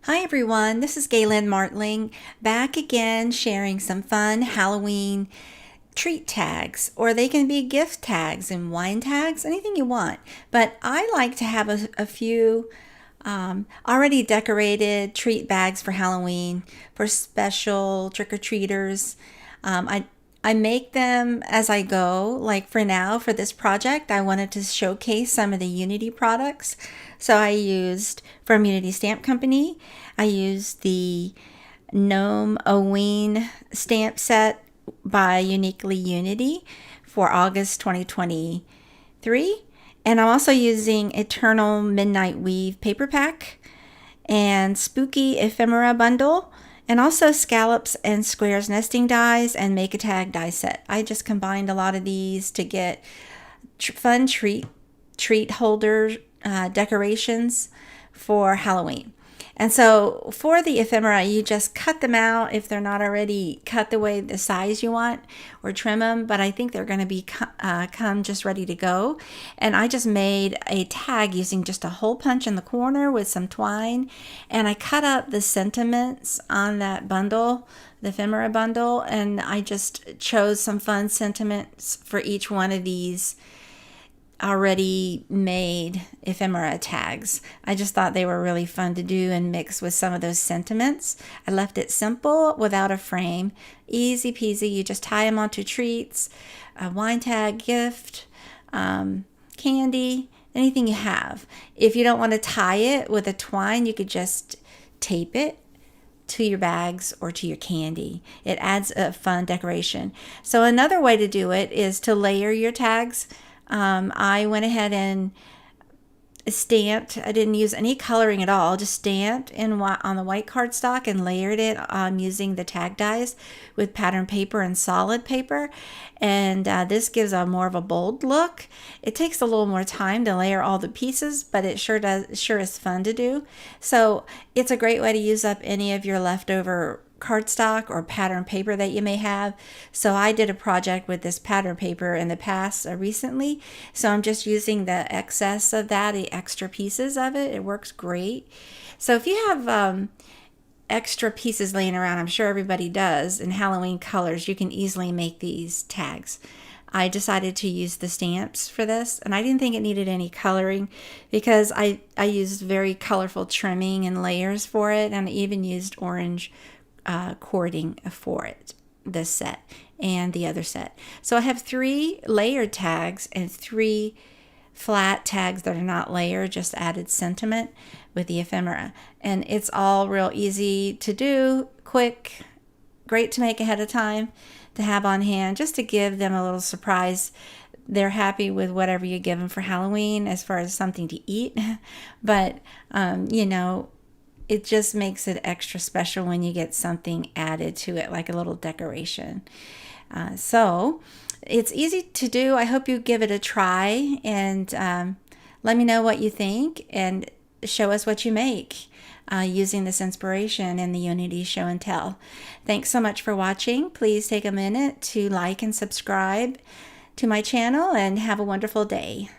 Hi everyone, this is Galen Martling back again sharing some fun Halloween treat tags, or they can be gift tags and wine tags, anything you want. But I like to have a few already decorated treat bags for Halloween for special trick-or-treaters. I make them as I go. Like for now, for this project, I wanted to showcase some of the Unity products. So I used, from Unity Stamp Company, I used the Gnome-o-Ween stamp set by Uniquely Unity for August 2023. And I'm also using Eternal Midnight Weave paper pack and Spooky Ephemera bundle, and also Scallops and Squares nesting dies and Make a Tag die set. I just combined a lot of these to get fun treat holder decorations for Halloween. And so for the ephemera, you just cut them out if they're not already cut the size you want, or trim them. But I think they're going to be come just ready to go. And I just made a tag using just a hole punch in the corner with some twine. And I cut up the sentiments on that bundle, the ephemera bundle. And I just chose some fun sentiments for each one of these already made ephemera tags. I just thought they were really fun to do and mix with some of those sentiments. I left it simple without a frame. Easy peasy. You just tie them onto treats, a wine tag, gift, candy, anything you have. If you don't want to tie it with a twine, you could just tape it to your bags or to your candy. It adds a fun decoration. So another way to do it is to layer your tags. I went ahead and stamped. I didn't use any coloring at all, just stamped on the white cardstock and layered it using the tag dies with pattern paper and solid paper. And this gives a more of a bold look. It takes a little more time to layer all the pieces, but it sure is fun to do. So it's a great way to use up any of your leftover cardstock or pattern paper that you may have. So I did a project with this pattern paper in the past recently, so I'm just using the excess of that, the extra pieces of it. It works great. So if you have extra pieces laying around, I'm sure everybody does, in Halloween colors, you can easily make these tags. I decided to use the stamps for this, and I didn't think it needed any coloring because I used very colorful trimming and layers for it, and I even used orange cording for it, this set and the other set. So I have 3 layered tags and 3 flat tags that are not layered, just added sentiment with the ephemera. And it's all real easy to do, quick, great to make ahead of time, to have on hand, just to give them a little surprise. They're happy with whatever you give them for Halloween as far as something to eat. But, it just makes it extra special when you get something added to it, like a little decoration. So it's easy to do. I hope you give it a try, and let me know what you think, and show us what you make using this inspiration in the Unity Show and Tell. Thanks so much for watching. Please take a minute to like and subscribe to my channel, and have a wonderful day.